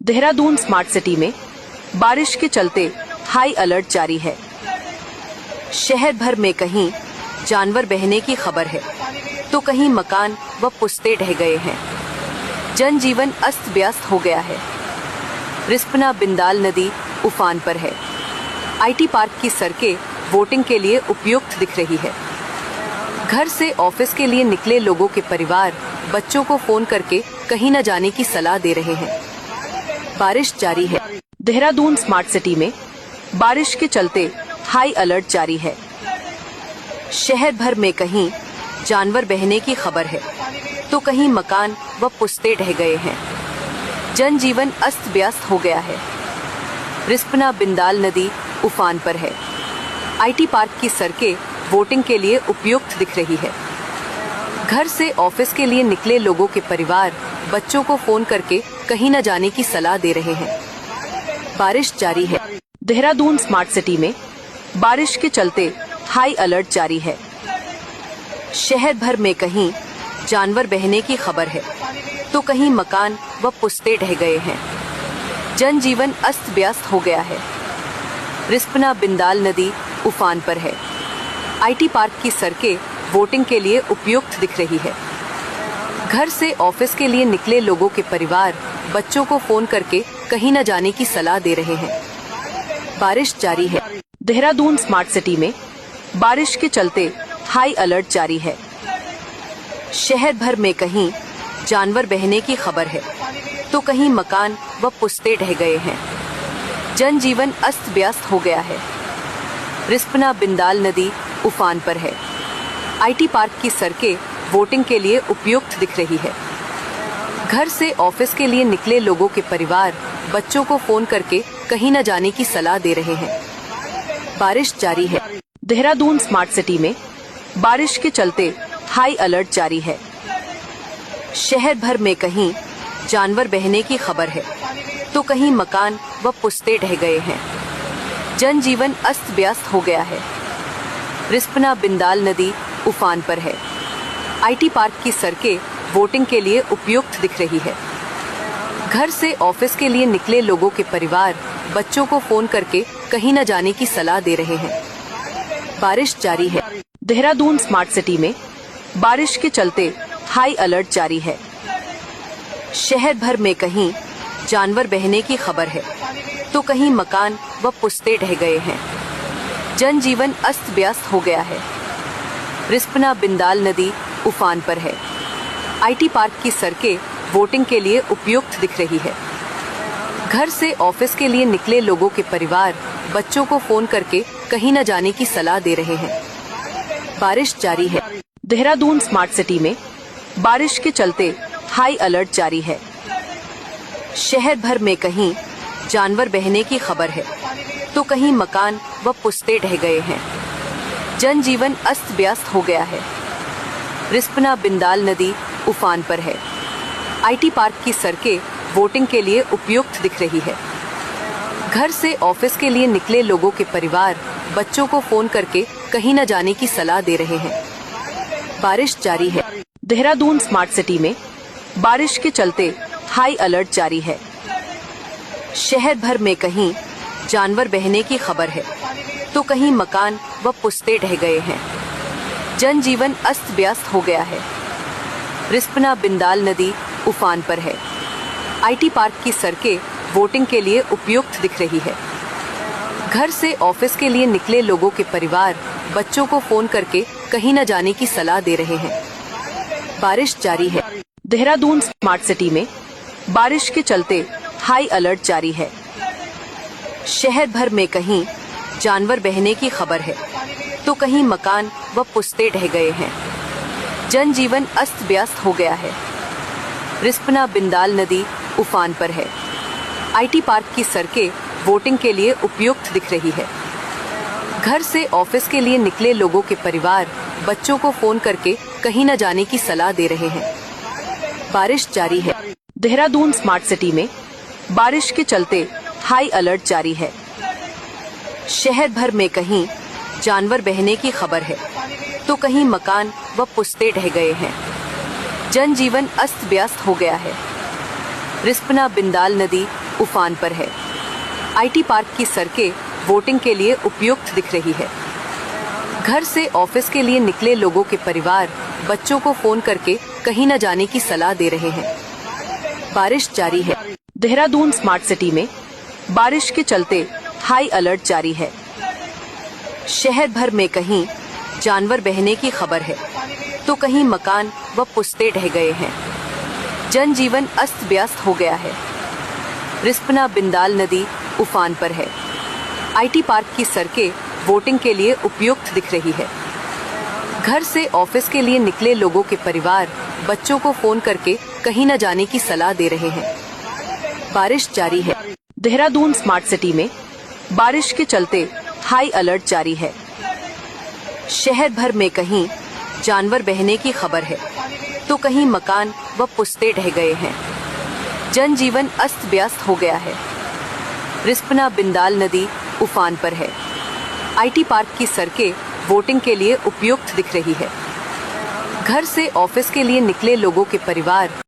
Dehradun smart city में बारिश के चलते हाई अलर्ट जारी है। शहर भर में कहीं जानवर बहने की खबर है तो कहीं मकान व पुश्ते ढह गए हैं। जनजीवन अस्त व्यस्त हो गया है। रिस्पना बिंदाल नदी उफान पर है। आईटी पार्क की सड़कें वोटिंग के लिए उपयुक्त दिख रही है। घर से ऑफिस के लिए निकले लोगों के परिवार बच्चों को फोन करके कहीं न जाने की सलाह दे रहे हैं। बारिश जारी है। देहरादून स्मार्ट सिटी में बारिश के चलते हाई अलर्ट जारी है। शहर भर में कहीं जानवर बहने की खबर है तो कहीं मकान व पुश्ते ढह गए हैं। जनजीवन अस्त व्यस्त हो गया है। रिस्पना बिंदाल नदी उफान पर है। आईटी पार्क की सड़कें वोटिंग के लिए उपयुक्त दिख रही है। घर से ऑफिस के लिए निकले लोगों के परिवार बच्चों को फोन करके कहीं न जाने की सलाह दे रहे हैं। बारिश जारी है। देहरादून स्मार्ट सिटी में बारिश के चलते हाई अलर्ट जारी है। शहर भर में कहीं जानवर बहने की खबर है तो कहीं मकान व पुश्ते ढह गए हैं। जनजीवन अस्त व्यस्त हो गया है। रिस्पना बिंदाल नदी उफान पर है। आईटी पार्क की सड़कें वोटिंग के लिए उपयुक्त दिख रही है। घर से ऑफिस के लिए निकले लोगों के परिवार बच्चों को फोन करके कहीं न जाने की सलाह दे रहे हैं। बारिश जारी है। देहरादून स्मार्ट सिटी में बारिश के चलते हाई अलर्ट जारी है। शहर भर में कहीं जानवर बहने की खबर है तो कहीं मकान व पुश्ते ढह गए हैं। जनजीवन अस्त व्यस्त हो गया है। रिस्पना बिंदाल नदी उफान पर है। आईटी पार्क की सड़कें वोटिंग के लिए उपयुक्त दिख रही है। घर से ऑफिस के लिए निकले लोगों के परिवार बच्चों को फोन करके कहीं न जाने की सलाह दे रहे हैं। बारिश जारी है। देहरादून स्मार्ट सिटी में बारिश के चलते हाई अलर्ट जारी है। शहर भर में कहीं जानवर बहने की खबर है तो कहीं मकान व पुश्ते ढह गए हैं। जनजीवन अस्त व्यस्त हो गया है। रिस्पना बिंदाल नदी उफान पर है। आईटी पार्क की सड़कें वोटिंग के लिए उपयुक्त दिख रही है। घर से ऑफिस के लिए निकले लोगों के परिवार बच्चों को फोन करके कहीं न जाने की सलाह दे रहे हैं। बारिश जारी है। देहरादून स्मार्ट सिटी में बारिश के चलते हाई अलर्ट जारी है। शहर भर में कहीं जानवर बहने की खबर है तो कहीं मकान व पुश्ते ढह गए हैं। जनजीवन अस्त व्यस्त हो गया है। रिस्पना बिंदाल नदी उफान पर है। आईटी पार्क की सड़कें वोटिंग के लिए उपयुक्त दिख रही है। घर से ऑफिस के लिए निकले लोगों के परिवार बच्चों को फोन करके कहीं न जाने की सलाह दे रहे हैं। बारिश जारी है। देहरादून स्मार्ट सिटी में बारिश के चलते हाई अलर्ट जारी है। शहर भर में कहीं जानवर बहने की खबर है तो कहीं मकान व पुश्ते ढह गए हैं। जनजीवन अस्त व्यस्त हो गया है। रिस्पना बिंदाल नदी उफान पर है। आईटी पार्क की सड़कें वोटिंग के लिए उपयुक्त दिख रही है। घर से ऑफिस के लिए निकले लोगों के परिवार बच्चों को फोन करके कहीं न जाने की सलाह दे रहे हैं। बारिश जारी है। देहरादून स्मार्ट सिटी में बारिश के चलते हाई अलर्ट जारी है। शहर भर में कहीं जानवर बहने की खबर है तो कहीं मकान व पुश्ते ढह गए हैं। जनजीवन अस्त व्यस्त हो गया है। रिस्पना बिंदाल नदी उफान पर है। आईटी पार्क की सड़कें वोटिंग के लिए उपयुक्त दिख रही है। घर से ऑफिस के लिए निकले लोगों के परिवार बच्चों को फोन करके कहीं न जाने की सलाह दे रहे हैं। बारिश जारी है। देहरादून स्मार्ट सिटी में बारिश के चलते हाई अलर्ट जारी है। शहर भर में कहीं जानवर बहने की खबर है तो कहीं मकान व पुश्ते ढह गए हैं। जनजीवन अस्त व्यस्त हो गया है। रिस्पना बिंदाल नदी उफान पर है। आईटी पार्क की सड़कें वोटिंग के लिए उपयुक्त दिख रही है। घर से ऑफिस के लिए निकले लोगों के परिवार बच्चों को फोन करके कहीं न जाने की सलाह दे रहे हैं। बारिश जारी है। देहरादून स्मार्ट सिटी में बारिश के चलते हाई अलर्ट जारी है। शहर भर में कहीं जानवर बहने की खबर है तो कहीं मकान व पुश्ते ढह गए हैं। जनजीवन अस्त व्यस्त हो गया है। रिस्पना बिंदाल नदी उफान पर है। आईटी पार्क की सड़कें वोटिंग के लिए उपयुक्त दिख रही है। घर से ऑफिस के लिए निकले लोगों के परिवार बच्चों को फोन करके कहीं न जाने की सलाह दे रहे हैं। बारिश जारी है। देहरादून स्मार्ट सिटी में बारिश के चलते हाई अलर्ट जारी है। शहर भर में कहीं जानवर बहने की खबर है, तो कहीं मकान व पुस्ते ढह गए हैं। जनजीवन अस्त व्यस्त हो गया है। रिस्पना बिंदाल नदी उफान पर है। आईटी पार्क की सड़कें वोटिंग के लिए उपयुक्त दिख रही है। घर से ऑफिस के लिए निकले लोगों के परिवार बच्चों को फोन करके कहीं न जाने की सलाह दे रहे हैं। बारिश जारी है। देहरादून स्मार्ट सिटी में बारिश के चलते हाई अलर्ट जारी है। शहर भर में कहीं जानवर बहने की खबर है, तो कहीं मकान व पुस्ते ढह गए हैं। जनजीवन अस्त व्यस्त हो गया है। रिस्पना बिंदाल नदी उफान पर है। आईटी पार्क की सड़कें वोटिंग के लिए उपयुक्त दिख रही है। घर से ऑफिस के लिए निकले लोगों के परिवार